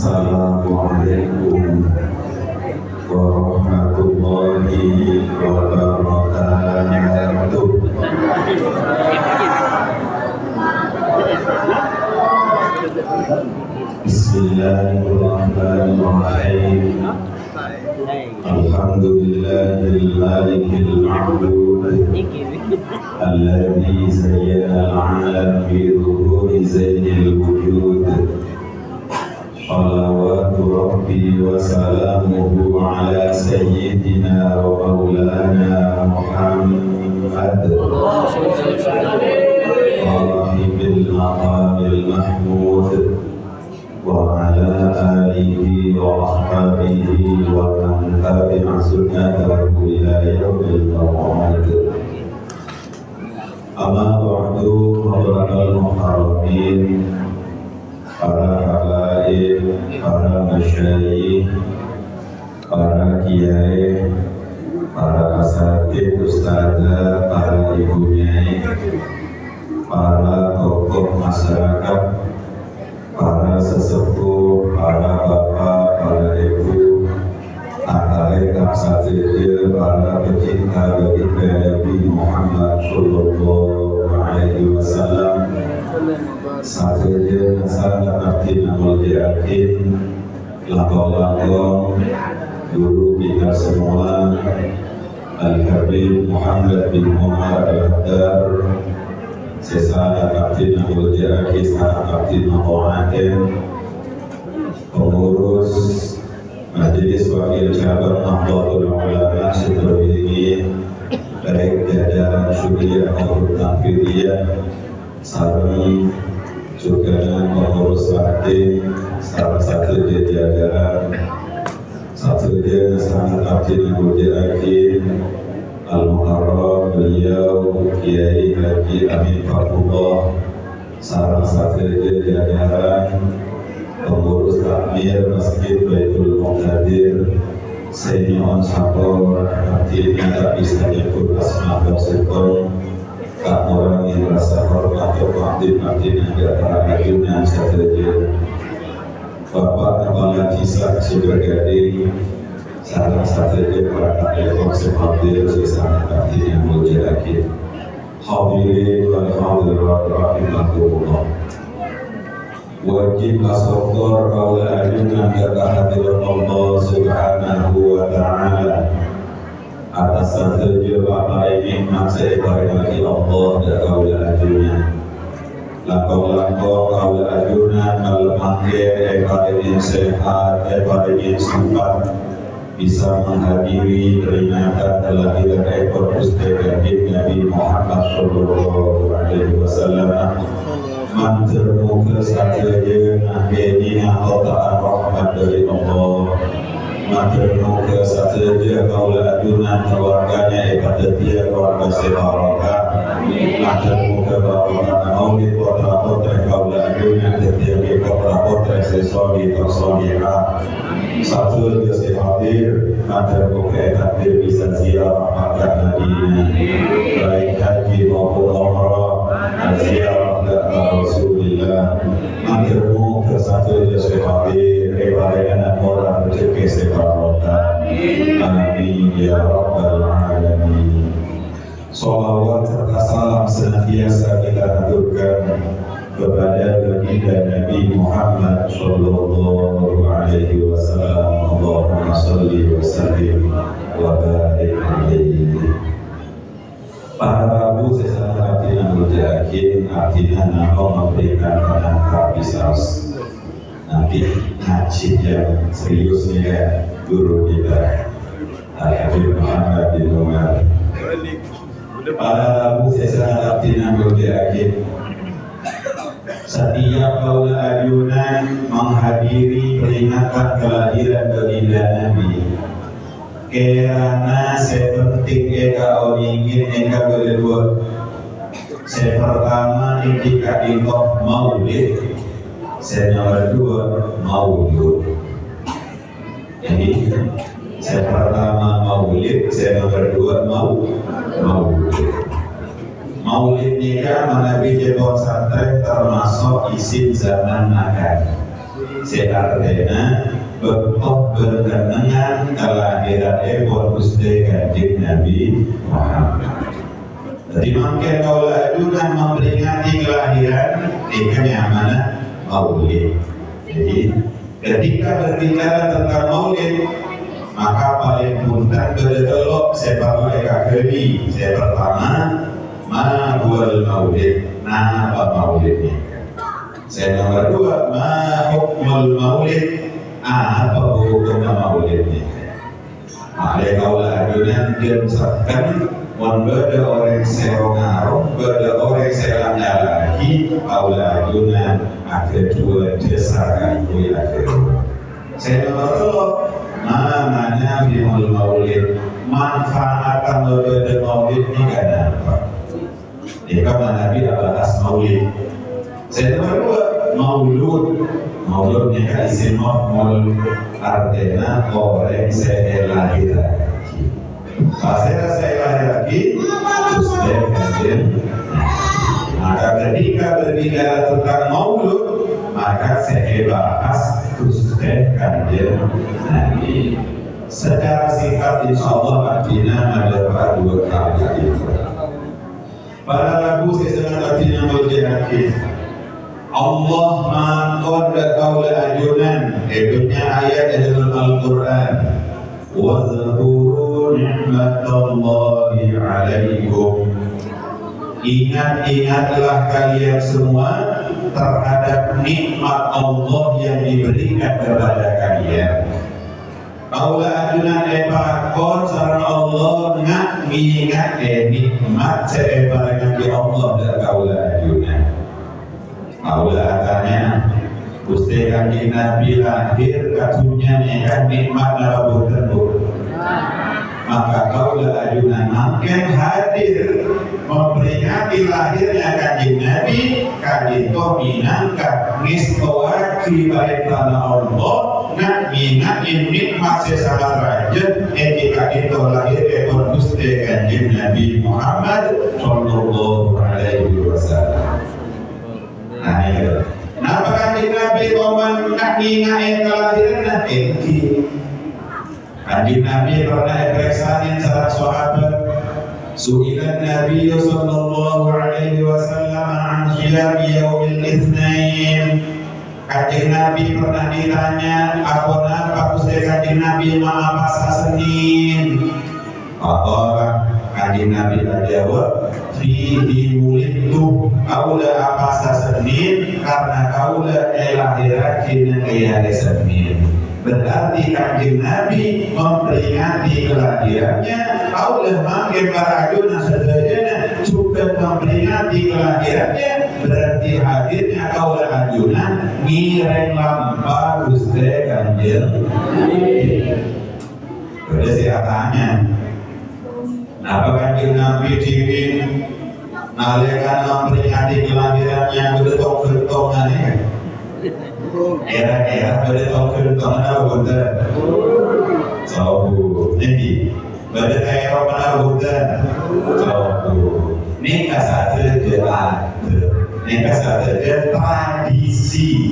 Assalamualaikum warahmatullahi wabarakatuh. Bismillahirrahmanirrahim. Alhamdulillahil malikil ma'bud alladzi zayyana al-'alam bi dhuhuri zainil wujud. Salawatu Rabbi wa salamuhu ala sayyidina wa maulana Muhammad sahibil maqamil mahmud wa ala alihi wa ashabihi wa man tabi'a sunnatahu ila yaumil maw'id. Amma ba'du, hadirin muhtaromin, para habaib, para masyayikh, para kiai, para asatidz, ustadzah, para ibu nyai, para tokoh masyarakat, para sesepuh, para bapak, para ibu, tarekat satria, para pecinta baginda Nabi Muhammad Sallallahu Alaihi Wasallam. Satria sangat arti nama yakin, langkah-langkah guru kita semua, Al-Habib Muhammad bin Umar Al-Haddad. Sesana arti nama yakin, sangat arti nama yakin, pengurus Majelis Wakil Cabang Nahdlatul Ulama seperti baik jajaran Syuriah maupun Tanfidiyah, sareng juga pengurus partai, salah satu jajaran satu dia sangat aktif mengujiakin Al-Muharram beliau Kiai Haji Amin Fatullah, salah satu jajaran pengurus takmir Masjid Baitul Muqtadir, Senior Sabor, artinya tak bisa nyebut asma bersyukur. Tak orang yang rasa hormat atau aktif-aktif tidak terhadapnya saja. Bapak Kepala Jisak Subragadi, salah satu para kakek seperti sesama aktif yang mujahakin. Hadirin wal hadirat rahimakumullah. Wajib asyukur kaula ajunan kehadiran Allah Subhanahu wa Ta'ala atas setuju Bapak ini masih bagi Allah dan kaula ajunan. Langkah-langkah kaula ajunan kalau manggil pada yang sehat, pada yang sempat bisa menghadiri peringatan kelahiran ekor pustaka Nabi Muhammad Sallallahu Alaihi Wasallam. Mantermu kesatrian akhirnya kotaan rahmat dari Allah. Mantermu kesatrian kaula ajunan keluarganya ibadat dia keluarga sebaraka. Mantermu kebawakan maulid potra-potra kaula ajunan setiap potra-potra sesoli tersolihah. Satu dia hadir, mantermu kehadir bisa ziarah makam Madinah, baik haji maupun umrah, ziarah Rasulullah. Mantermu kesatu Yesus hadir, ibadah orang rezeki sebarokah. Amin ya rabbal alamin. Salawat serta salam senantiasa kita aturkan kepada baginda Nabi Muhammad Sallallahu Alaihi Wasallam. Allahumma salli wa sallim wa barik alaihi. Para Rabu sesama artinya berjakin, artinya nama memberikan penangkap bisas. Nanti ngaji yang seriusnya ya, guru kita Al-Habib Muhammad bin Umar. Para Rabu sesama artinya berjakin, setiap kaula ajunan menghadiri peringatan kelahiran baginda Nabi. Kerana sepenting eka oningin eka berdua. Pertama indika dintok maulid, nomor dua maulud. Jadi pertama maulid, nomor dua maulud. Maulid nikah Nabi Jepang Santren termasuk isim zaman akan. seartena bekoh berkenangan kelahiran ekor Gusti Kanjeng Nabi Muhammad. Jadi mungkin kalau ajudan memperingati kelahiran ikannya mana maulid. Jadi ketika berbicara tentang maulid, maka paling punten berdelok separuh eka keri. Saya pertama, ma huwal maulid, nah apa maulidnya. Saya nomor dua, ma hukmul maulid, apa hukum maulidnya. Ada kaulah ajudan diusahakan, mon beda orang serongaro, beda orang serang lagi, kaulah ajudan akhir dua desa kayu akhir. Saya nomor dua, mana bimul maulid, manfaat berbeda maulid ini kan apa? Jika Nabi bahas maulid. Saya nomor dua, maulud ini kan isim maulud artinya orang saya lahir lagi. Pas saya lahir lagi, terus saya kajian. Maka ketika berbicara tentang maulud, maka saya bahas terus saya kajian nanti. Secara singkat insya Allah artinya ada dua kali itu. Pada lagu saya sangat artinya berjahit. Allah maqad qaula ajunan, ibnya ayat dalam Al-Quran. Wa dzkuru ni'matallahi 'alaikum. Ingat-ingatlah kalian semua terhadap nikmat Allah yang diberikan kepada kalian. Qaula ajunan ebakon sarana Allah mengingat nikmat sebarang di Allah dan qaula ajunan. Qaula tanya Gusti Kanjeng Nabi lahir katunya kan nikmat dalam boten. Maka qaula ajunan makin hadir memperingati lahirnya Kanjeng Nabi kadito minangka ngistowaki baik tanah Allah nak minat nikmat sesangat raja ketika itu lahir ekor Gusti Kanjeng Nabi Muhammad sallallahu alaihi wasallam. Nah itu. Napa Kanjeng Nabi koman nak ingat kelahiran nanti. Kanjeng Nabi pernah periksain salah sahabat. Su'ilan Nabi sallallahu alaihi wasallam an khilaf yaumil itsnain. Kanjeng Nabi pernah ditanya apa Gusti Kanjeng Nabi apa Senin. Apa Kanjeng Nabi jawab fihi wulidtu kaula apa Senin karena kaula lahirakin hari Senin. Berarti Kanjeng Nabi memperingati kelahirannya. Kaula mangke para ajunan sedayana juga memperingati kelahirannya. Berarti hadirnya kaula ajunan ngireng lampa Gusti Kanjeng Nabi. Udah saya tanya, kenapa Kanjeng Nabi diri nalekan memperingati kelahirannya bertong-bertongan ya? Era-era bertong-bertongan apa bukan? Jauh, jadi era mana bukan? Jauh. Nikah saja nikah saja tradisi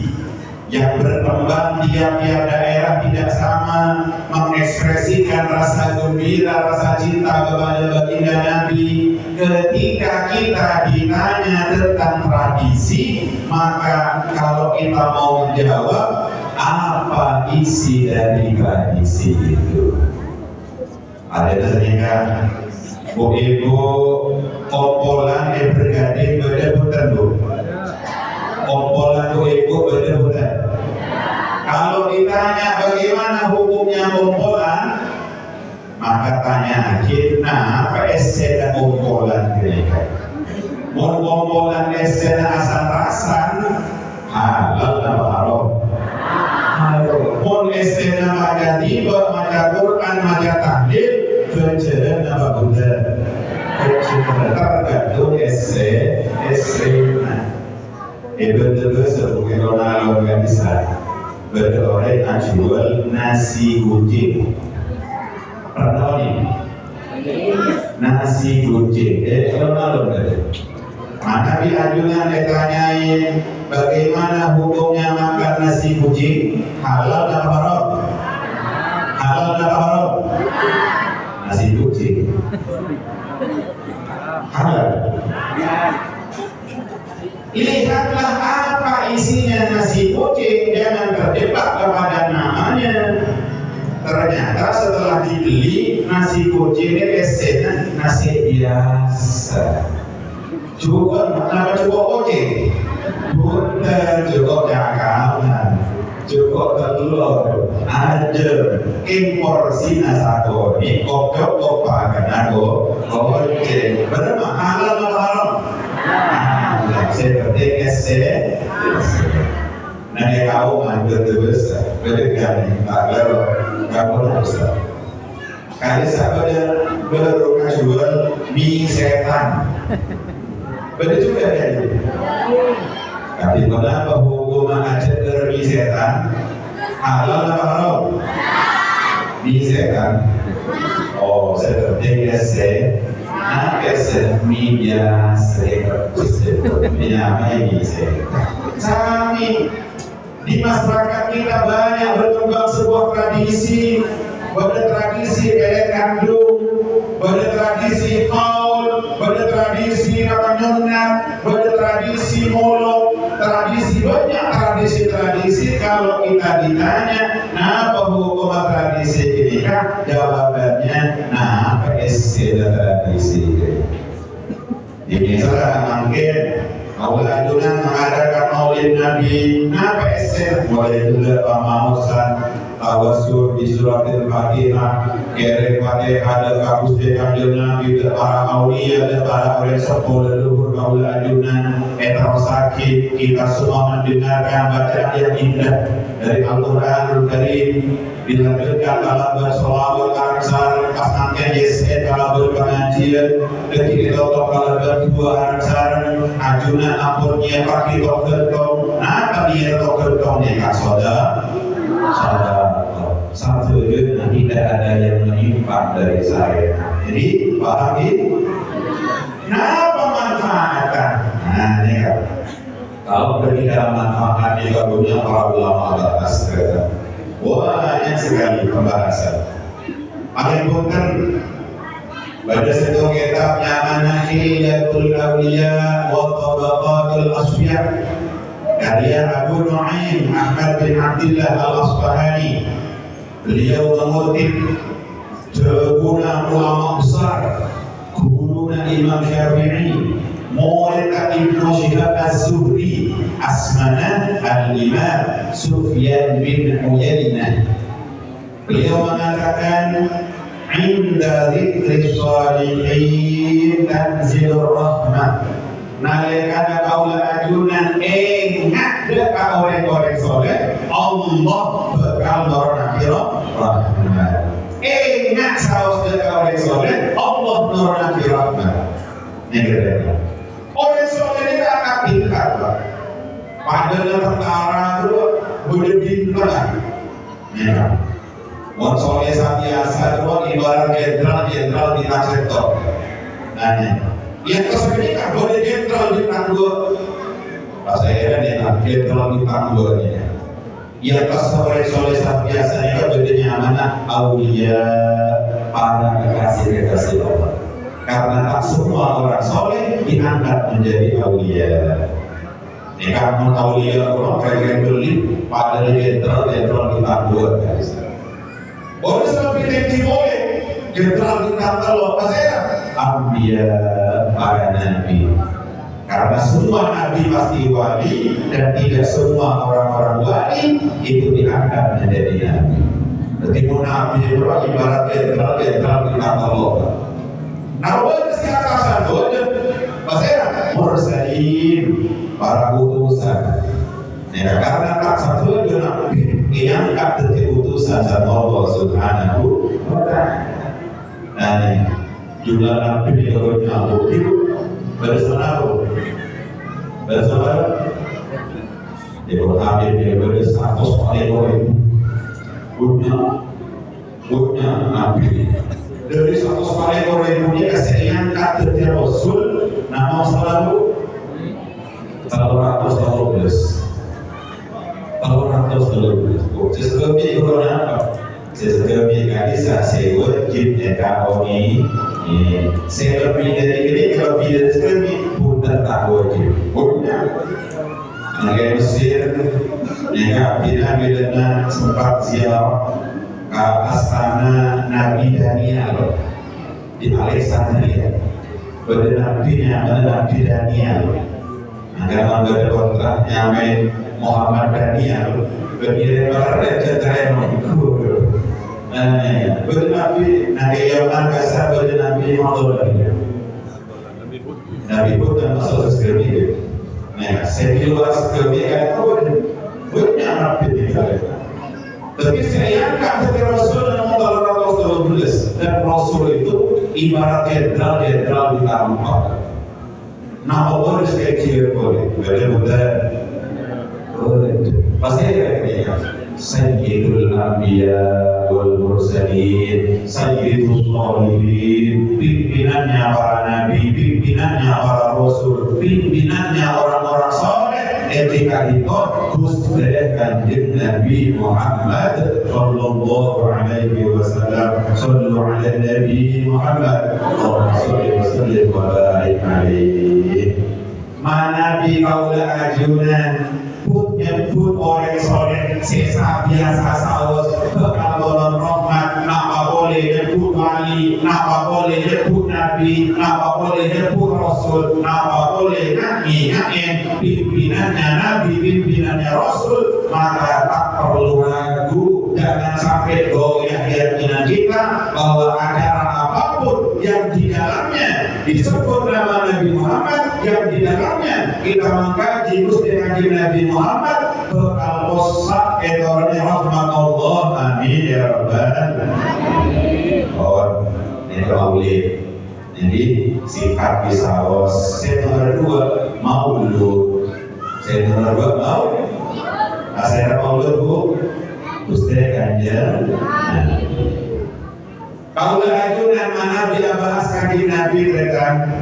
yang berkembang tiap-tiap daerah tidak sama mengekspresikan rasa gembira, rasa cinta kepada baginda Nabi. Ketika kita ditanya tentang tradisi, maka kalau kita mau menjawab apa isi dari tradisi itu, ada sehingga ibu kompolan yang berganti beda-beda kompolan ibu beda-beda. Kalau ditanya bagaimana hukumnya kompolan, maka tanya kita apa esena kompolan mereka. Mau kompolan esena asal-asalan halal atau haram? Mau esena maca tiba, maca Quran, maca tahlil, kejaran apa benda? Tergantung esena. Betul-betul sebagai orang organisasi berorang jual nasi kucing. Pernah ini nasi kucing. Kalau maka di ajunan ditanyain bagaimana hukumnya makan nasi nasi kucing halal dan haram? Halal dan haram? Nasi kucing halal. Lihatlah apa isinya nasi kucing, jangan terjebak kepada namanya. Ternyata setelah dibeli nasi kucing esnya nasi biasa. Cukup nama cukup kucing, bukan cukup jakalan, cukup telur, ada imporsi nasako, ini kokok kopakan aku, kucing. Berapa halal atau haram? Seperti esnya. Nah dia kau manggil terus, berdekat tak lalu kamu harus. Kali sahaja baru jual mie setan. Benar juga ya. Tapi kenapa hukum aja mie setan? Halal atau haram? Mie setan. Oh, seperti biasa mie biasa mie setan. Kami di masyarakat kita banyak berkembang sebuah tradisi, pada tradisi kayak kandung, pada tradisi haul, pada tradisi nyonat, pada tradisi molok, tradisi banyak tradisi kalau kita ditanya, apa hukum tradisi ini kan jawabannya, apa isi tradisi ini salah mungkin. Awal adunan mengadakan maulid Nabi, apa esen? Boleh juga pamausan tawasul di suratil Fatihah, kerek Fatihah dan kabus de kanjeng Nabi para aulia dan para orang sepuh leluhur awal adunan etam sakit kita semua mendengarkan bacaan yang indah dari Al-Quranul Karim, dilanjutkan dalam bersolawat aksar pasangkan yesed dalam berpengajian ketika kalau berdua aksar ajunan ampurnya pakai tokertong apa dia tokertongnya kak saudara satu juga tidak ada yang menyimpang dari saya. Jadi pahami kenapa manfaatkan? Nah ini kan kalau berbicara manfaat di dunia para ulama atas banyak sekali pembahasan. Paling punten pada satu kitabnya Manahiyatul Awliya wa Tabaqatul Asfiya karya Abu Nu'aim Ahmad bin Abdullah Al-Asfahani. Beliau mengutip ulama besar, gurunya Imam Syafi'i, murid Ibnu Syihab Az-Zuhri, asmana Al-Imam Sufyan bin Uyainah. Beliau mengatakan, "Inda dzikri shalihin tanzilur rahmah." Nalikana kaula ajunan ingat dekat orang-orang soleh, Allah bakal nurunkan rahmat. Ingat saus dekat orang soleh, Allah nurunkan rahmat. Ini orang soleh ini akan pintar, Pak. Padahal tentara itu boleh pintar. Ya. Orang soleh biasa itu ibarat jenderal di sektor. Nah, yang tersebut kan boleh jenderal di tangguh. Pas saya ada jenderal di tangguhnya. Yang soleh biasanya kan bedanya mana? Aulia, para kekasih Allah. Karena tak semua orang soleh diangkat menjadi aulia. Ini kan aulia orang keren beli pada jenderal di tangguh. Boleh sampai tensi boleh jenderal di tangguh apa saya? Ambiya para nabi, karena semua nabi pasti wali dan tidak semua orang-orang wali itu diangkat menjadi nabi. Ketika nabi itu ibarat jenderal di Allah. Nah, wajib siapa satu wajib pasnya mursalin para utusan. Ya, karena tak satu nabi yang tak utusan sama Allah Subhanahu wa Ta'ala. Nah, jumlah nabi di dalamnya bukti bersama di Quran dia bersama 140 punya nabi dari 140 dia kasih angkat dari Rasul nama selalu 313 Sesekali corona, sesekali kali saya wajib kau ini. Saya lebih dari ini, kalau lebih dari sekali pun tak wajib. Punya. Negara Mesir, negara bila sempat ziarah ke astana Nabi Daniel di Alexandria. Pada Nabi Daniel. Karena ada kontraknya main Muhammad Daniel, berdiri raja terakhir bernabi Nabi Yaman kasar bernabi Muhammad Nabi pun dan masuk sekali. Nah, saya di luar sekali kan banyak Nabi di dalam. Tapi saya angkat dari Rasul dan Rasul dan Rasul itu ibarat jenderal di tanah. Nah, Allah sekali kira boleh, betul-betul. Pasti ada kayaknya. Sayyidul Anbiya wal Mursalin, Sayyidul Sholihin, pimpinannya para nabi, pimpinannya para rasul, pimpinannya orang-orang soleh. Ketika itu Gusti Kanjeng Nabi Muhammad sallallahu alaihi wasallam. Sallu ala Nabi Muhammad Allahumma shalli wa sallim wa barik alaihi. Mana di kaula ajunan put nyebut orang soleh sesa biasa saus kekalon rahmat, napa boleh nyebut wali, napa boleh nyebut nabi, napa boleh nyebut rasul, napa boleh ngain pimpinannya nabi, pimpinannya rasul. Maka tak perlu ragu, jangan sampai goyah keyakinan kita bahwa acara apapun yang di dalamnya disebut nama Nabi Muhammad, yang di dalamnya kita mengkaji Gusti Kanjeng Nabi Muhammad bekal posak etornya rahmat Allah. Amin ya rabbal alamin. Ini maulid. Jadi sifat bisaos. Saya nomor 2 maulud. Saya nomor 2 maulud. Saya maulud Bu Gusti Kanjeng. Kalau ajunan mana bila bahas Kanjeng Nabi rekan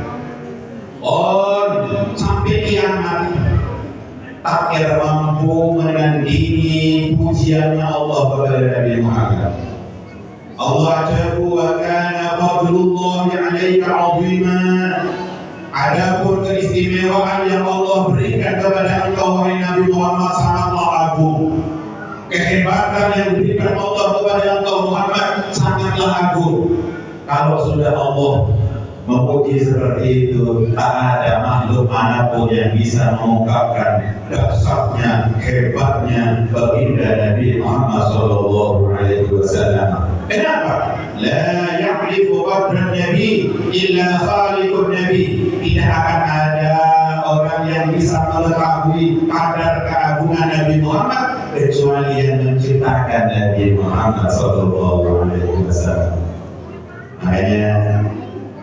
sampai kiamat tak kira mampu menandingi pujiannya Allah kepada Nabi Muhammad. Allah ajabu wa kana fadlullahi 'alaika 'azima. Adapun keistimewaan yang Allah berikan kepada engkau wahai Nabi Muhammad sangatlah agung. Kehebatan yang diberikan Allah kepada engkau Muhammad sangatlah agung. Kalau sudah Allah memuji seperti itu, tak ada makhluk manapun yang bisa mengungkapkan dahsyatnya, hebatnya baginda Nabi Muhammad sallallahu alaihi wasallam. Kenapa? La ya'rifu qadran nabi illa khaliqun nabi. Tidak akan ada orang yang bisa mengetahui kadar keagungan Nabi Muhammad kecuali yang menciptakan Nabi Muhammad sallallahu alaihi wasallam. Makanya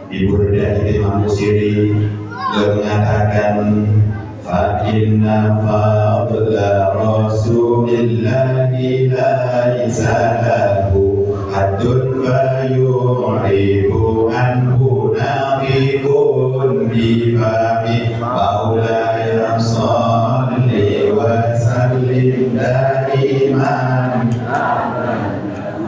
Ibu Reda Imam Busiri mengatakan fa inna fadla rasulillahi laisa lahu haddun fa yu'ibu anhu naqibun bibami maulaya salli wa sallim daiman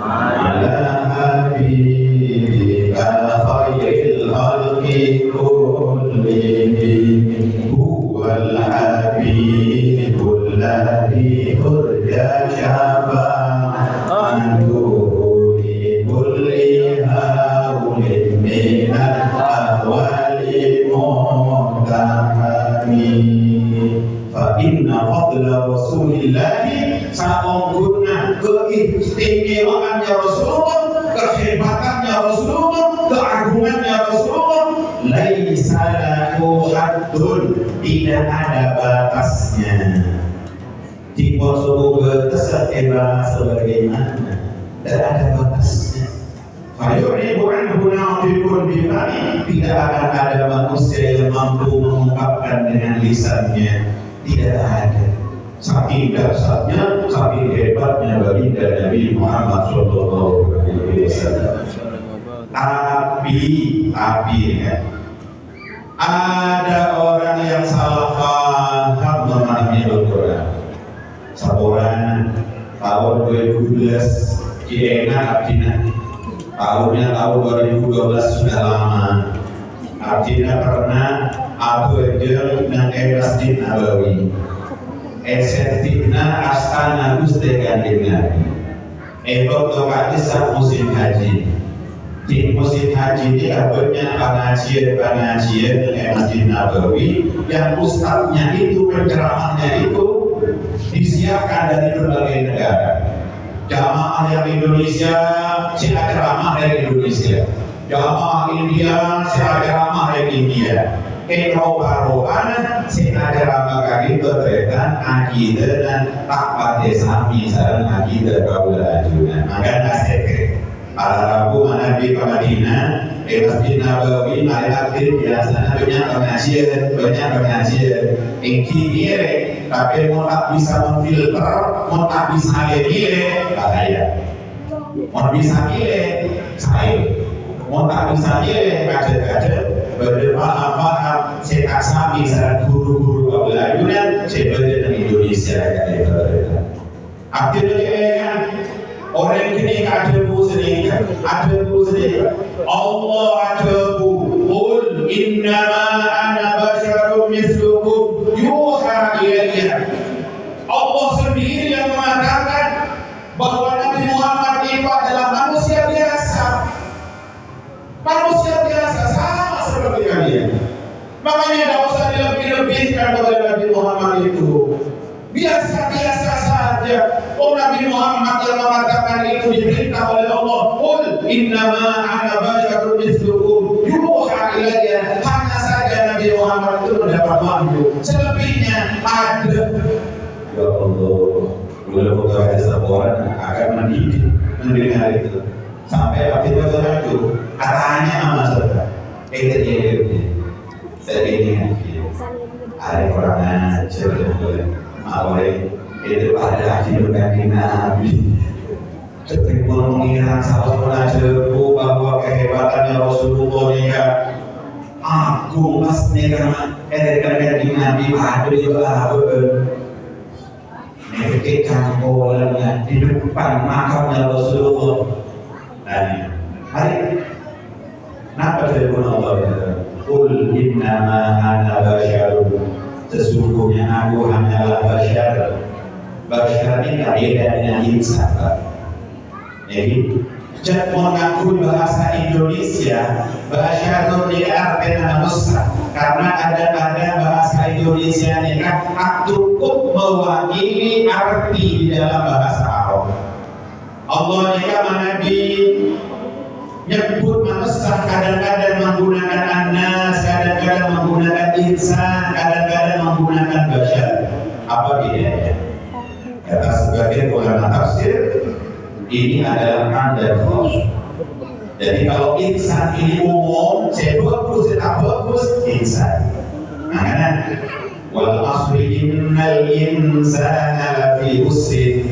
ala habibika khairil khalqi kullihim huwal habibul ladhi urja syafa'atuhu li kulli hawlin minal ahwali muhtahami. Fa inna fadla rasulillahi sa'ungkurna keistimewaannya Rasulullah, kehebatannya Rasulullah, keagungannya Rasulullah, laisa lahu haddun, tidak ada batasnya. Di suku batas sebagaimana, tidak ada batasnya. Fayuribu anhu naqibun bifani, tidak akan ada manusia yang mampu mengungkapkan dengan lisannya. Tidak ada. Saking dahsyatnya, saking hebatnya baginda Nabi Muhammad sallallahu alaihi wasallam. Tapi ya, ada orang yang salah paham memahami Al-Quran. Seorang tahun Kiena Abdina tahunnya tahun 2012 sudah lama. Abdina pernah abdel nang Masjid Nabawi esentifna astana Gusti Kanjeng Nabi otomatis saat musim haji. Di musim haji ini banyak pengajian di Masjid Nabawi yang ustadznya itu, penceramahnya itu disiapkan dari berbagai negara. Jamaah yang Indonesia, si ceramah dari Indonesia. Jamaah India, si ceramah dari India. Roba-roban, si ceramah kaki berkaitan akidah dan takwa desa misalnya akidah kaula ajunan. Maka nasib pada Rabu Nabi ke Madinah, Masjid Nabawi, hari akhir biasanya banyak pengajian. Ingki dia, tapi mau tak bisa memfilter, mau tak bisa milih, bahaya. Mau bisa milih, saya. Mau tak bisa milih, kader-kader, berpaham-paham, saya tak sami saat guru-guru pembelajaran, saya belajar di Indonesia. Akhirnya orang ini ada muslim, Allah ada qul innama ana basyarum mislukum yuha ilayya. Allah sendiri yang mengatakan bahwa Nabi Muhammad itu adalah manusia biasa sama seperti kalian. Makanya tidak usah dilebih-lebihkan kepada Nabi Muhammad itu. Biasa-biasa saja. Nabi Muhammad yang mengatakan itu diperintah oleh Allah. Qul innama ana basyarum mislukum yuha ilayya. Hanya saja Nabi Muhammad itu mendapat wahyu. Selebihnya ada. Ya Allah, mudah-mudahan ada seorang akan mendengar itu. Sampai waktu itu katanya sama saudara. Itu saya ini ada orang ajar boleh itu pada akhir Kanjeng Nabi. Sekalipun mengira salah penajeku bahwa kehebatannya Rasulullah ini agung pasti karena Kanjeng Nabi ada di bawah ketika polanya di depan makamnya Rasulullah. Dan hari kenapa telepon Allah? Qul innama ana basyarun, sesungguhnya aku hanyalah basyar. Basyar ini beda dengan insan. Jadi jika mengakui bahasa Indonesia, basyarun ini artinya manusia. Karena kadang-kadang bahasa Indonesia ini kan cukup mewakili arti di dalam bahasa Arab. Allah jika Nabi nyebut manusia kadang-kadang menggunakan anas, kadang-kadang menggunakan insan, kadang-kadang menggunakan basyar. Apa bedanya? Kata sebagian ulama tafsir, ini adalah tanda khusus. Jadi kalau insan ini umum, saya bagus, tak bagus, insan. Nah, wal asri innal insana lafi khusr.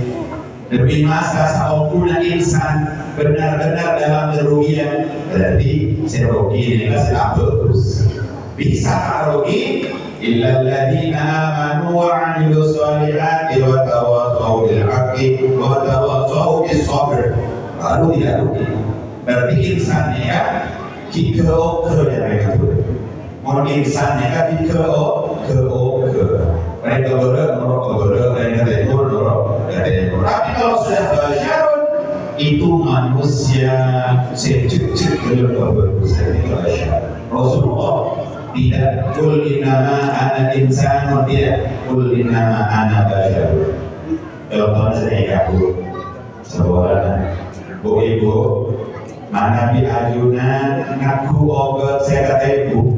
Demi masa saupuna insan benar-benar dalam kerugian, berarti saya rugi ini tidak bagus. Bisa rugi illal ladzina amanu wa 'amilus sholihati wa tawassaw bil haqqi wa tawassaw bis sabr. Lalu tidak rugi. Berarti insannya kan kiko yang mereka tuh. Mau insannya kan kiko. Mereka berdoa, mereka tidur. Tapi kalau sudah basyarun itu manusia secek belum bagus dari basyar. Rasulullah tidak qul innama ana insan, tidak qul innama ana basyar. Contohnya saya aku seorang ibu mana bi ajunan ngaku obat saya kata ibu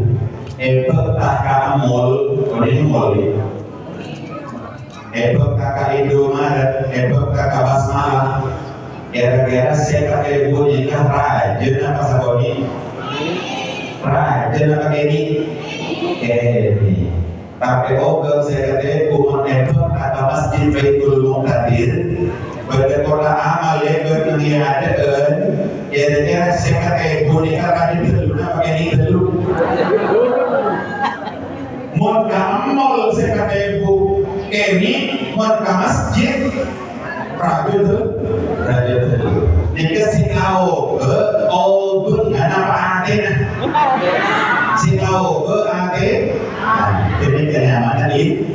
tak kamul ini moli kakak Indomaret, kakak Basmalah. Kira-kira saya kakak ibu nikah raja apa saboni? Raja apa ini? Tapi obel saya kata ibu kakak Masjid Baitul Muqaddir. Berdekola amal yang berniagaan. Kira-kira saya kakak ibu nikah raja dulu apa ini dulu? Mall saya kata ibu ini ke masjid ragu tuh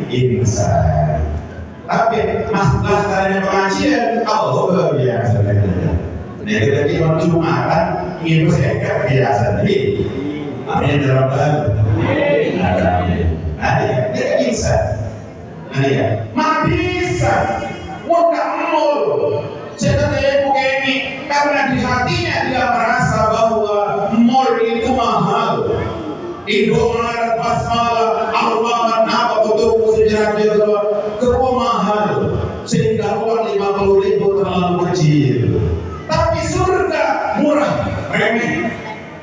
insan. Tapi masalah caranya pengajian, Allah luar biasa. Nah, kita cuma Jumatan ingin bersekat biasa nih. Amin ya Rabbal alamin. Nah, dia insan. Nah, ya, mak bisa. Mudah mul. Setelah ibu ini karena di hatinya dia merasa bahwa mall itu mahal. Indomaret, Basmalah, Alfamart, apa betul sejarah dia kedua mahal sehingga uang 50.000 terlalu kecil. Tapi surga murah, remeh,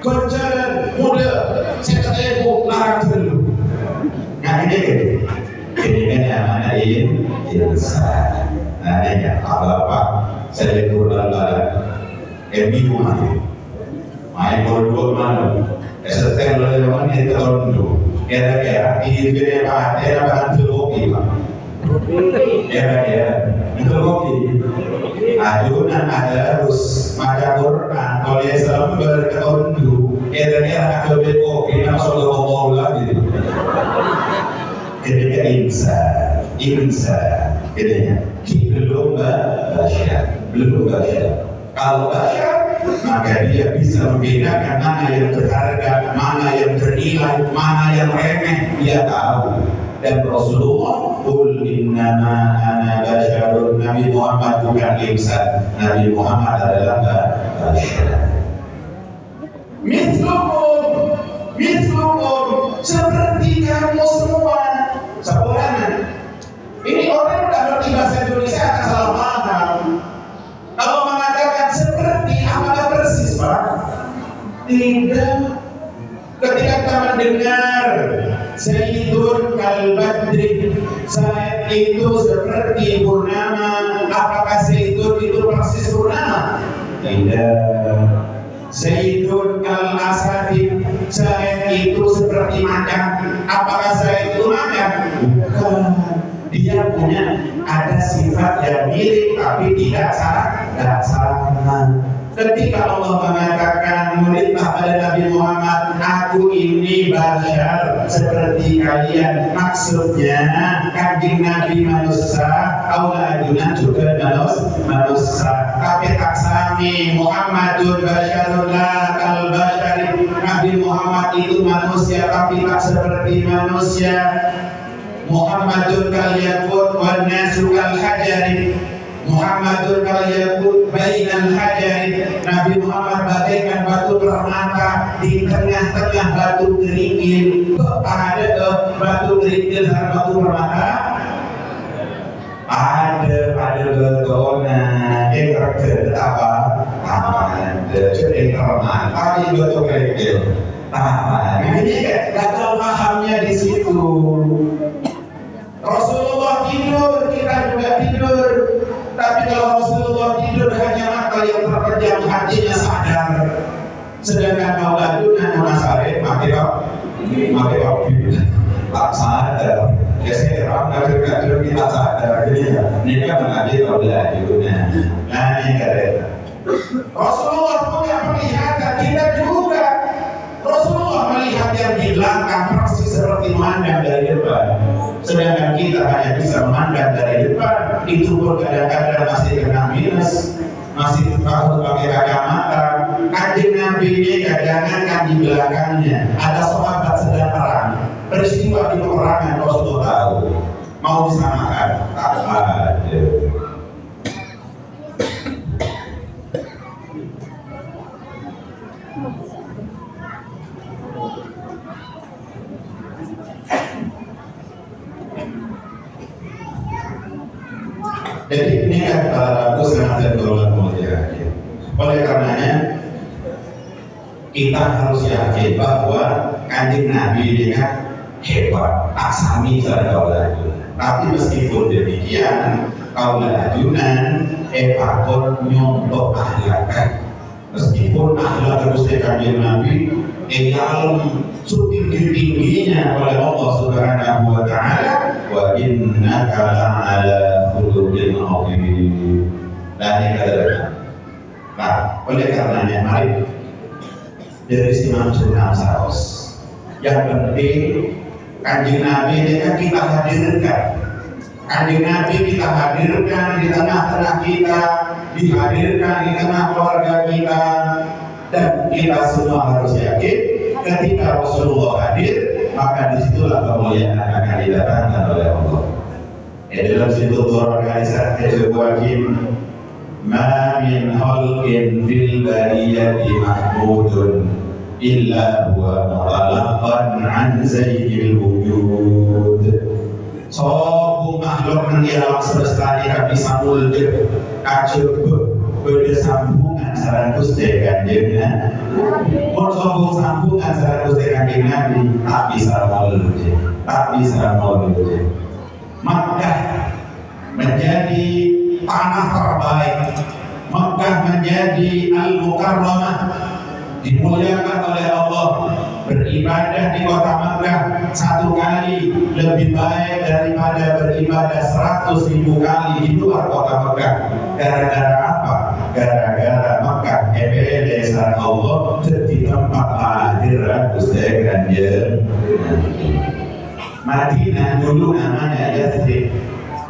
kerjaan mudah. Setelah ibu larang dulu. Nah ini kan yang mana insan. Nah ini ya, apa saya turun dalam bingung main bodoh mana setelah lewat ini tahun itu kira-kira ini dia bahan terogi pak kira-kira terogi adunan ada harus baca Quran kalau dia selalu berktahun itu kira-kira ada kopi masuk ke ngomong lagi kira-kira insan kira-kira belum basyar. Kalau basyar, maka dia bisa membedakan mana yang berharga, mana yang bernilai, mana yang remeh, dia tahu. Dan Rasulullah, qul innama ana basyarun, Nabi Muhammad bukan insan, Nabi Muhammad adalah basyar. Mislukum, seperti kamu semua, seorang. Ini orang udah ngerti bahasa Indonesia akan salah paham. Kalau mengatakan seperti, apakah persis Pak? Tidak. Ketika kita mendengar Sayyidun Kal-Badri, saat itu seperti purnama, apakah Sayyidun itu persis purnama? Tidak. Sayyidun Kal-Asadi, saat itu seperti macan, apakah saat itu macan? Bukan. Dia punya ada sifat yang mirip tapi tidak sama. Ketika Allah mengatakan merintah pada Nabi Muhammad, aku ini basyar seperti kalian, maksudnya kanjeng Nabi manusia, auladuna juga manusia. Tapi tak sami Muhammadun basyarun la kal basyari. Nabi Muhammad itu manusia tapi tak seperti manusia. Muhammadun kal yakut wan nasu kal hajari. Muhammadun kal yakut bainal hajari. Nabi Muhammad bagaikan batu permata di tengah-tengah batu kerikil. Ada batu kerikil dan batu permata? Ada betulnya. Yang terkait apa? Ada yang permata. Tapi batu kerikil. Nah ini gagal pahamnya di situ. Rasulullah tidur, kita juga tidur. Tapi kalau Rasulullah tidur hanya mata yang terpejam, hatinya sadar. Sedangkan auladuna munasarif mati tak sadar. Keseram kader-kader kita sadar. Jadi ini kan mengaji auladuna. Nah ini kata Rasulullah punya penglihatan, kita juga. Rasulullah melihat yang di belakang persis seperti memandang dari depan. Sedangkan kita hanya bisa memandang dari depan. Itu pun kadang-kadang masih kena minus, masih harus pakai kacamata. Kanjeng Nabi ini kadang-kadang di belakangnya ada sahabat sedang perang. Peristiwa di peperangan Rasulullah tahu. Mau disamakan? Tak ada. Jadi ini kan bagus sangat tergolong mulia. Oleh karenanya kita harus yakin bahwa kanjeng Nabi ini kan hebat, tak sami saja kauladun. Tapi meskipun demikian, kauladunan epakon nyontok akhlak. Meskipun akhlak Gusti kanjeng Nabi yang setinggi-tingginya oleh Allah Subhanahu wa taala, wa innaka la'ala khuluqin 'azim. Dan yang ketiga. Nah, oleh karenanya mari dari Imam Sunan Saros. Yang penting Kanjeng Nabi ini kan kita hadirkan. Kanjeng Nabi kita hadirkan di tengah-tengah kita, dihadirkan di tengah keluarga kita, dan kita semua harus yakin ketika Rasulullah hadir, maka disitulah kemuliaan akan didatangkan oleh Allah. Dalam situ organisasi Ikhwanim, ma min khalqin fil bariyati mahmudun illa huwa mutalaqan an zayyil wujud. Sobu makhluk nang di alam semesta ini bisa muljud kacub bersambungan saran Gusti Kanjeng Nabi. Mun sobu sambungan saran Gusti Kanjeng Nabi tak bisa muljud, tak bisa muljud. Makkah menjadi tanah terbaik, Makkah menjadi Al-Mukarramah, dimuliakan oleh Allah. Beribadah di kota Makkah satu kali lebih baik daripada beribadah 100.000 kali di luar kota Makkah. Gara-gara apa? Gara-gara Makkah ebede sareng Allah jadi tempat lahir Gusti Kanjeng. Madinah dulu namanya Yathrib,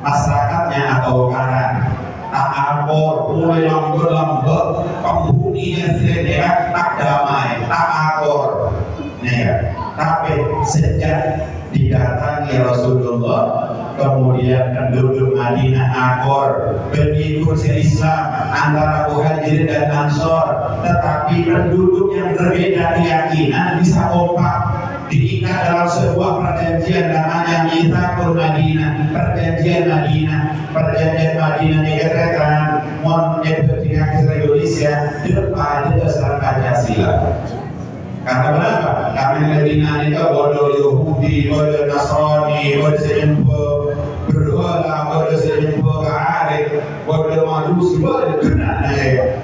masyarakatnya atau Karan, tak akur, mulai lembut-lembut, penghuni Yathrib ya, tak damai, tak akur. Ya. Tapi sejak didatangi Rasulullah, kemudian penduduk Madinah akur, pengikut Islam antara Muhajirin dan Ansor, tetapi penduduk yang berbeda keyakinan bisa kompak, diikat dalam sebuah perjanjian namanya Mitsaqul Madinah, perjanjian Madinah. Perjanjian Madinah dikatakan mon Indonesia depan dasar Pancasila. Karena berapa? Karena Madinah itu bodoh Yahudi, bodoh Nasrani, bodoh sejumpa berhala, bodoh sejumpa Arab, bodoh Majusi, bodoh kena.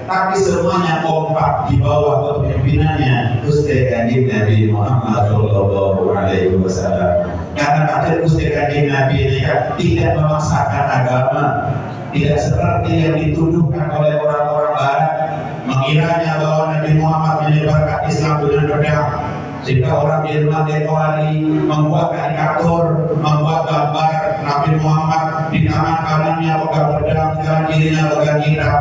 Tapi semuanya kompak di bawah kepemimpinannya Gusti Kanjeng Nabi Muhammad Sallallahu Alaihi Wasallam. Karena pada Gusti Kanjeng Nabi ini tidak memaksakan agama, tidak seperti yang dituduhkan oleh orang-orang Barat, mengiranya bahwa Nabi Muhammad menyebarkan Islam dengan pedang, sehingga orang di rumah Dekoari membuat karikatur, membuat gambar Nabi Muhammad di tangan kanannya pegang pedang, di tangan kirinya pegang kitab.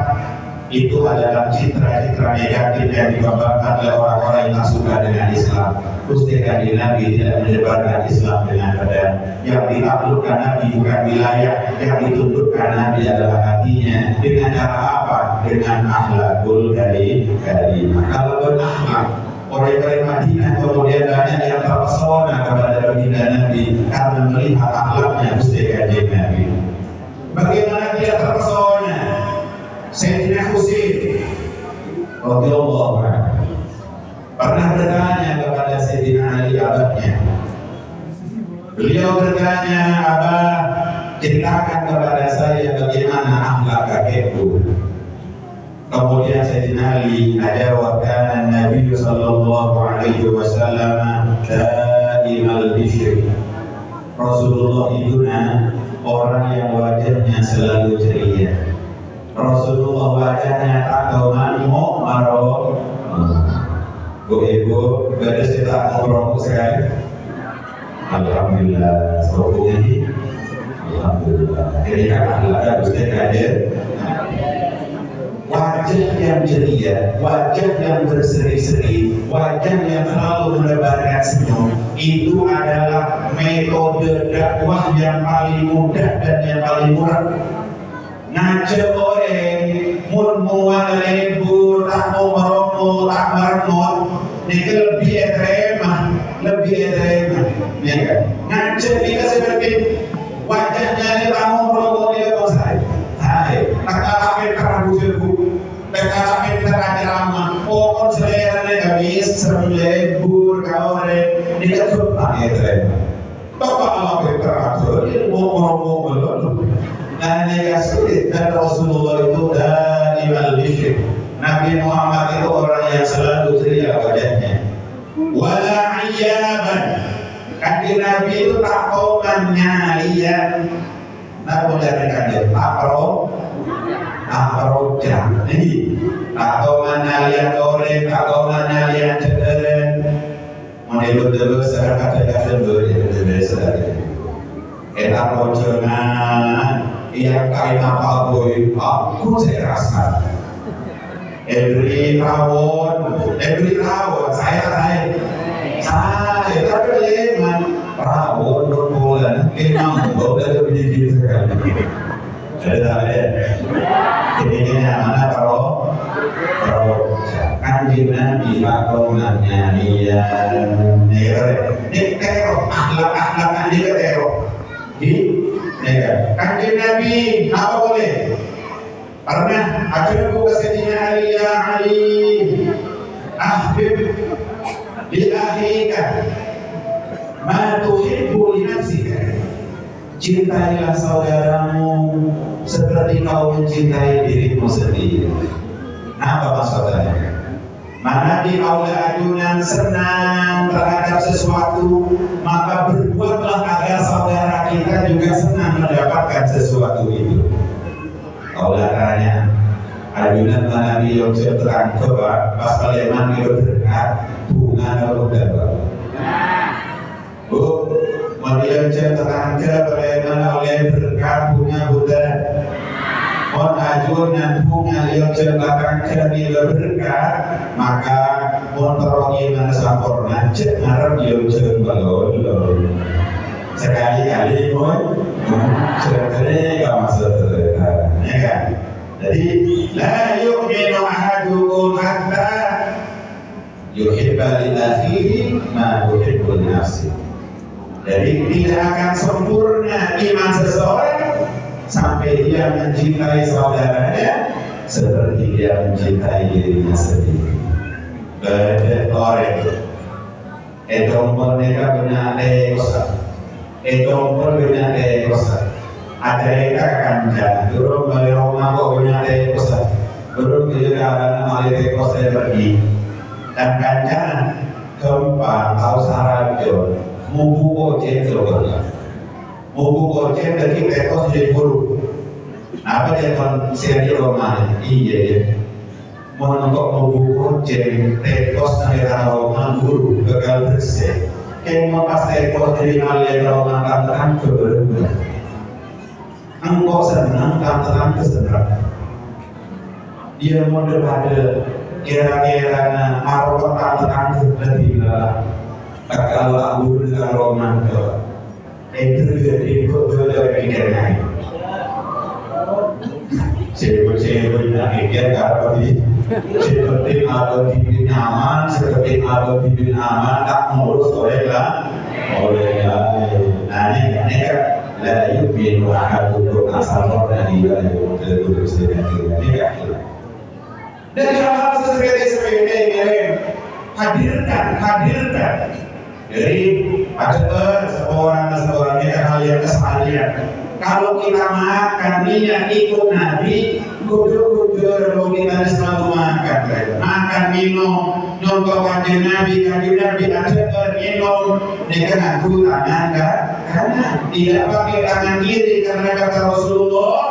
Itu adalah citra-citra negatif yang digambarkan oleh orang-orang yang tak suka dengan Islam. Gusti Kanjeng Nabi tidak menyebarkan Islam dengan pedang. Yang ditaklukkan Nabi bukan wilayah, yang ditundukkan Nabi adalah hatinya. Dengan cara apa? Dengan akhlakul karimah. Kalau berakhlak, orang-orang Madinah kemudian banyak yang terpesona kepada baginda Nabi karena melihat akhlaknya Gusti Kanjeng Nabi. Bagaimana dia terpesona? Sayyidina Husain radhiyallahu anhu pernah bertanya kepada Sayyidina Ali abahnya. Beliau bertanya, "Abah, ceritakan kepada saya bagaimana akhlak kakekku." Kemudian Sayyidina Ali menjawab, "Kana Nabi sallallahu alaihi wasallam daimal bishr." Rasulullah itu orang yang wajahnya selalu ceria. Rasulullah wajahnya atau manimo maro ibu beres kita ngobrol sekali. Alhamdulillah semoga ini alhamdulillah ketika akhlak Gusti Kanjeng, wajah yang ceria, wajah yang berseri-seri, wajah yang selalu menebarkan senyum, itu adalah metode dakwah yang paling mudah dan yang paling murah. Ngajak orang mun mual lebur tak mau merokok tak merokok ini lebih ekstrem, ya kan? Ngajak kita seperti wajahnya ini tak mau merokok dia bangsa. Hai, tak kalamin kerabu jebu, tak kalamin terajama. Pokok selera ni kami serem lebur kau orang ini ketup ekstrem. Tokoh Allah berkerabu dia mau merokok belum. Aneka sulit dan Rasulullah itu daimal bishr. Nabi Muhammad itu orang yang selalu ceria wajahnya. Wala ayyaban. Kanjeng Nabi itu tak kauman nyalian. Nabi dari kanjeng akroja. Ini tak kauman nyalian goreng, tak kauman nyalian cederen. betul-betul sekarang kata-kata betul-betul sedar. Kita rojongan yang kain apa boy, aku saya rasa. Every rawon, saya tapi leman rawon berbulan, memang boleh lebih sekali. Ada. Ini mana kalau Kanjeng Nabi pakonannya dia teror akhlak dia teror di Kanjeng Nabi apa boleh pernah akhirnya buka sedihnya Ali ahbib lillahikan ma tuhibbu li nafsika, cintailah saudaramu seperti kau mencintai dirimu sendiri. Apa maksudnya? Mana di aula adunan senang terhadap sesuatu, maka berbuatlah agar saudara kita juga senang mendapatkan sesuatu itu. Aula tanya, adunan mana di Yogyakarta terang coba pas kalian itu berkat bunga atau dapat. Bu, Maria Yogyakarta kalian oleh berkat bunga bulan. Mohon ajunan bunga Yogyakarta kami berkat, maka mohon terongi mana sampurna cek ngarep Yogyakarta sekali-kali mohon sekali gak maksud ya kan. Jadi la yu'minu ahadukum hatta yuhibba li akhihi ma yuhibbu li nafsihi. Jadi tidak akan sempurna iman seseorang sampai dia mencintai saudaranya seperti dia mencintai dirinya sendiri. Orang itu mereka benar dosa, itu benar dosa. Ada mereka kanjang, turun dari rumah kok benar dosa, turun ke jalan malah dosa pergi. Dan kanjang keempat tahu sarajo, mubu ojek coba. Buku kocek dari tekos jadi buruk. Apa dia kon seri Roma? Iya ya. Mau nongkrong buku kocek tekos dari Roma buruk gagal bersih. Kayak mau pas tekos dari Malaysia Roma kantoran keberuntungan. Engkau senang kantoran kesenangan. Dia mau daripada kira-kira marokot kantoran lebih lah. Bakal lalu dengan Roma ke. Itu jadi betul-betul pikiran. Cewek-cewek yang pikir kalau di seperti ada di nyaman, seperti ada di aman, tak ngurus olehlah. Nah ini kan lah yuk biar wahat untuk asal orang yang betul-betul sedang ini kan. Dan hal-hal seperti ini hadirkan. Jadi ada seorang ini hal yang kesalahan. Kalau kita makan niat ikut Nabi, kudur kalau kita selalu makan minum, nyontoh kanjeng Nabi ada minum dengan aku tangan kanan, tidak pakai tangan kiri karena kata Rasulullah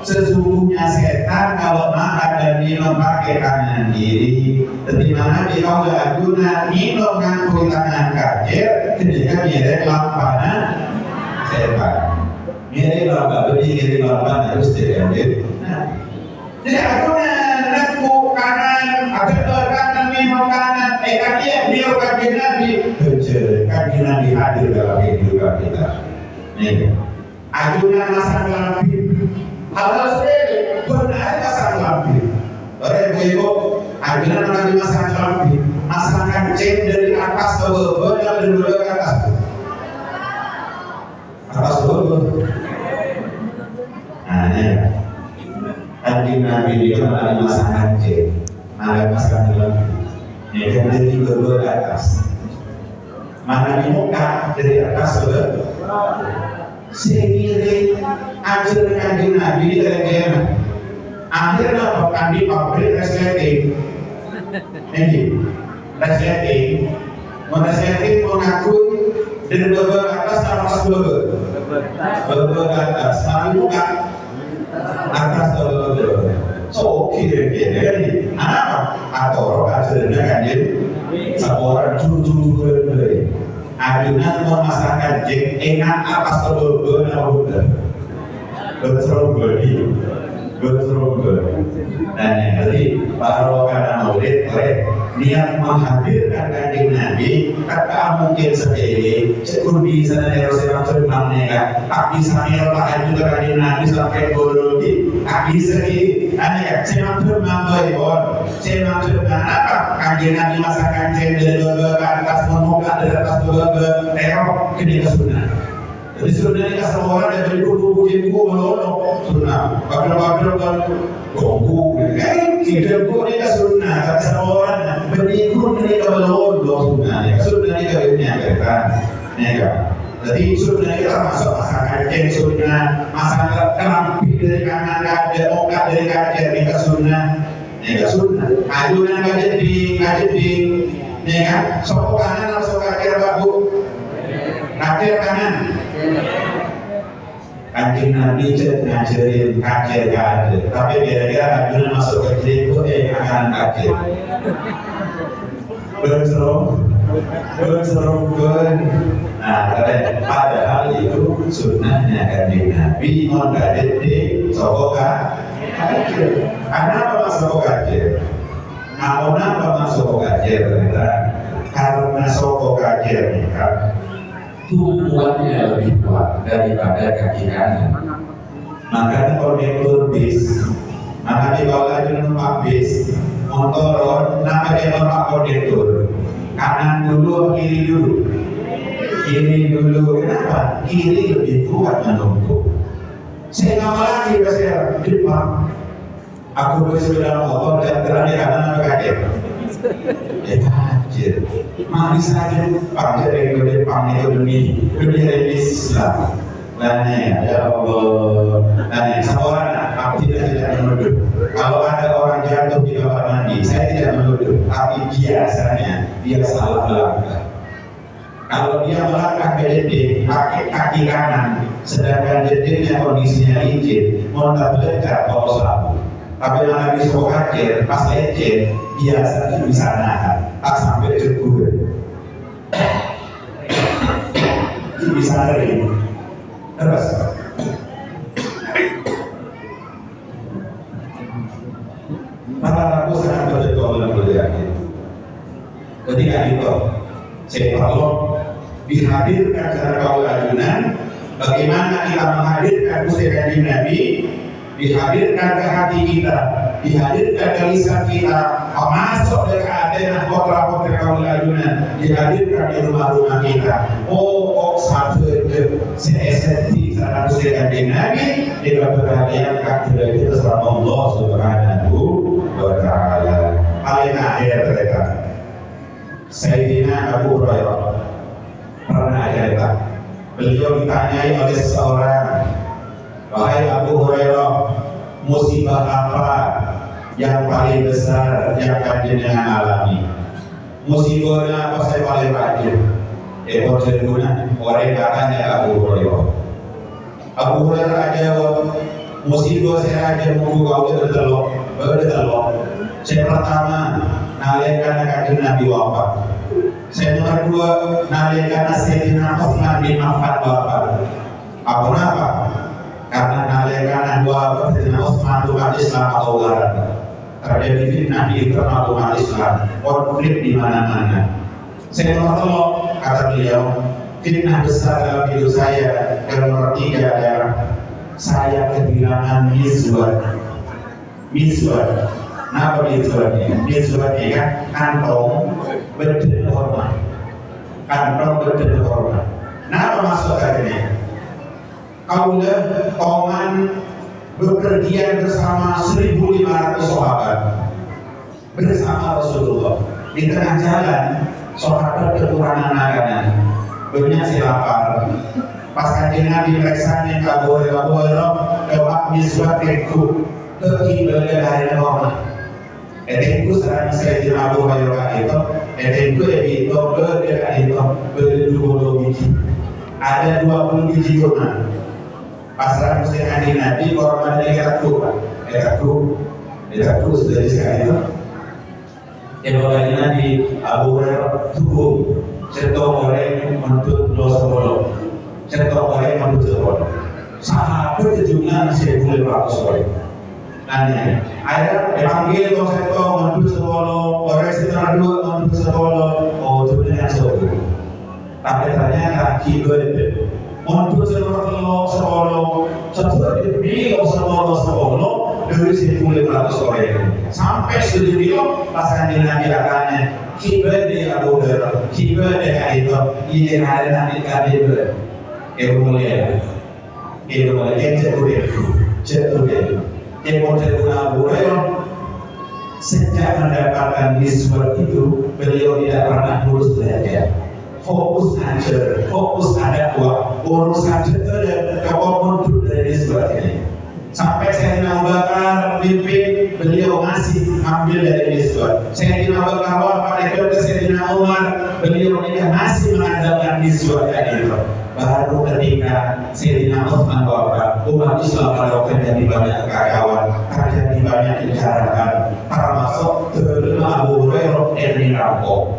sesungguhnya setan kalau makan dan minum pakai tangan kiri, ketimana di awal guna minum ngangkut tangan kafir, ketika mirip lampanan setan, mirip lampanan harus diambil. Jadi aku ngangkut kanan, ada kanan minum kanan, dia kaki Nabi, kaki Nabi hadir dalam kehidupan kita. Nih, ajunan masang lampu. Hal-hal sepele, benar masang lampu. Orang ibu, ajunan Nabi masang lampu, masangkan chain dari atas ke bawah dan dari bawah ke atas. Atas ke bawah. Nah, ini Kanjeng Nabi dia Nabi masangkan chain, Nabi masangkan lampu. Ini kan dari bawah ke atas. Mana di muka dari atas ke bawah. Sehingga ajar kanjeng Nabi terkena akhirnya bahkan di pabrik resleting ini resleting mengakui dari bawah atas atas bawah atas mari buka atas bawah so kira-kira ini apa atau ajarnya kanjeng seorang jujurเลยadunan memasakkan jeng enak atas kebun atau betul. Dan yang tadi para karena maulid niat menghadirkan kanjeng Nabi tak mungkin sendiri cukup bisa dari Rasulullah SAW tak bisa melakukan juga kanjeng Nabi sampai golongi tak bisa ya saya maksud apa kanjeng Nabi masakan dari dua ke atas memuka dari atas dua ke terok kini ke sunnah. Jadi sunnah ini kasih orang dari buku menolong sunnah kabel gonggu tidak boleh ke sunnah kata orang berikut ini kemenolong sunnah ini kawinnya kan jadi sunnah kita masuk masakan jeng sunnah masakan kerampi dari kanan kader oka dari kader ini ke sunnah adunan kader di sokok kanan atau sokok kader babu kader kanan kanjeng Nabi ngajarin kader tapi kira-kira adunan masuk ke itu akan kader berseru. Nah, padahal itu sunnahnya kanjeng Nabi mengkader di sokok kader. Kenapa masuk kader? Kenapa masuk kader? Karena sokok kader ini kan tumpuannya lebih kuat daripada kaki kanan. Makanya konektor bis, makanya kalau lagi numpak bis, motor, namanya numpak konektor, kanan dulu, kiri dulu. Kenapa? Kiri lebih kuat menumpuk. Saya nggak mau lagi saya depan. Aku bersepeda motor dan terangnya kanan apa kaget. Kacir, mari saja pakai yang depan itu demi Islam. Ya Allah, seorang aku tidak menuduh. Kalau ada orang jatuh di kamar mandi, saya tidak menuduh. Tapi biasanya dia salah melangkah. Kalau dia melangkah ke dinding, pakai kaki kanan, sedangkan dindingnya kondisinya licin, mau tak belajar kalau salah. Tapi mana bisa kaget, pas lecet, biasanya bisa nahan, tak sampai cebur. Bisa ngeri. Terus, para rabu sangat betul dalam belajar. Ketika itu, saya perlu dihadirkan secara kaul ajunan, bagaimana kita menghadirkan musyawarah Nabi, dihadirkan ke hati kita, dihadirkan ke lisan kita, masuk ke keadaan kotra-kotra kaul ajunan, dihadirkan di rumah-rumah kita. Satu seesenti secara musyawarah Nabi, kita berhadiah kepada kita sama Allah Subhanahu wa Ta'ala. Paling akhir mereka, Sayyidina Abu Hurairah pernah cerita, beliau ditanyai oleh seseorang, wahai Abu Hurairah, musibah apa yang paling besar yang panjenengan alami? Musibahnya apa saya paling rajin? Terguna orang katanya Abu Hurairah. Abu Hurairah jawab, musibah saya rajin munggu kau berdelok. Saya pertama nalikan kanjeng Nabi wafat. Saya nomor dua nalikan Sayyidina Utsman bin Affan wafat. Apa? Karena nalikan wafat Sayyidina Utsman umat Islam atau Arab. Terjadi fitnah di internal umat Islam, konflik di mana-mana. Saya nomor kata beliau, fitnah besar dalam hidup saya yang nomor 3 adalah saya kehilangan miswar. Kenapa miswarnya? Miswarnya kan kantong berterhormat. Kenapa masuk katanya? Kaulah Oman bepergian bersama 1.500 sahabat bersama Rasulullah. Di tengah jalan sahabat kekurangan makanan, banyak si lapar. Pas kanjeng Nabi periksanya Abu Hurairah, kewak miswak teku kekibalan hari normal. Eteku serang Sayyidina Abu Hurairah itu, eteku itu berdua biji. Ada 20 biji kurma. Pasrah mesti kanjeng Nabi korban dari eteku sudah sekali itu. Yang Nabi Abu Hurairah tubuh cetok goreng menuntut dosa bolong, cetok goreng menuntut bolong. Sahabat jumlah 1.500 orang. Nanya, ayah dipanggil kau cetok menuntut sebolo, orang setengah dua menuntut sebolo, oh itu dengan sebolo. Tapi ternyata kita menuntut sebolo, setelah dibilang sebolo dari 1.500 orang. Sampai studio pasangan Nabi katanya kibar di Abu Hurairah, kibar di itu ini ada Nabi kadir mulia cetur Abu Hurairah sejak mendapatkan nisbah itu beliau tidak pernah lulus belajar, fokus aja, fokus ada urusan cetur kepopon dari nisbah ini. Sampai Sayyidina Abu Bakar pimpin, beliau masih ambil dari nisbah. Sayyidina Abu Bakar wafat, ke Sayyidina Umar, beliau masih mengandalkan nisbah tadi itu. Baru ketika Sayyidina Utsman wafat, umat Islam pada terjadi banyak kekacauan, terjadi banyak kejahatan, termasuk terima Abu Hurairah rampok,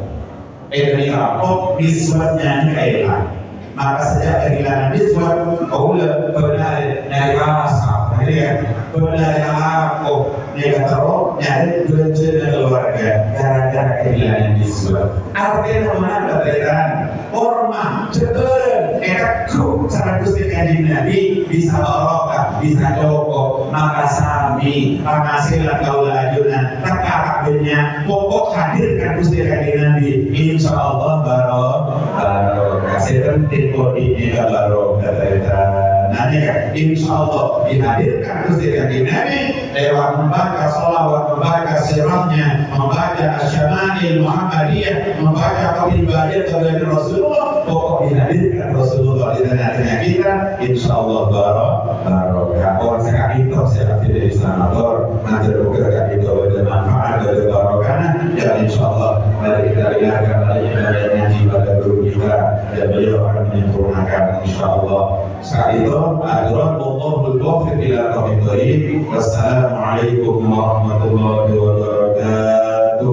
nisbahnya hilang. Maka sejak kehilangan nisbah, kaulah benar dari rasa, benar aku terus nyari bencana keluarga gara-gara kehilangan nisbah. Artinya mana berkaitan hormat, cetur, erakku cara Gusti Kanjeng Nabi bisa barokah, bisa joko, maka sami, penghasilan kaulah ajunan, terkabehnya pokok hadirkan Gusti Kanjeng Nabi, insyaallah barokah. Seperti kodinya barokah nanti kan insyaallah dihadirkan Gusti Kanjeng Nabi lewat membaca sholawat, membaca sirahnya, membaca asyama'il Muhammadiyah, membaca kepribadian dari Rasulullah, pokok dihadirkan Rasulullah di tengah-tengah kita, insyaallah barokah. Orang sekali itu saya tidak bisa ngatur, nanti bergerak itu bermanfaat dari barokahnya, dan insyaallah mari kita dengarkan lagi nyanyi pada guru kita, dan beliau akan menyempurnakan insyaallah. Saat itu adalah Allahul Taufiq ila Taufiq. Wassalamualaikum warahmatullahi wabarakatuh.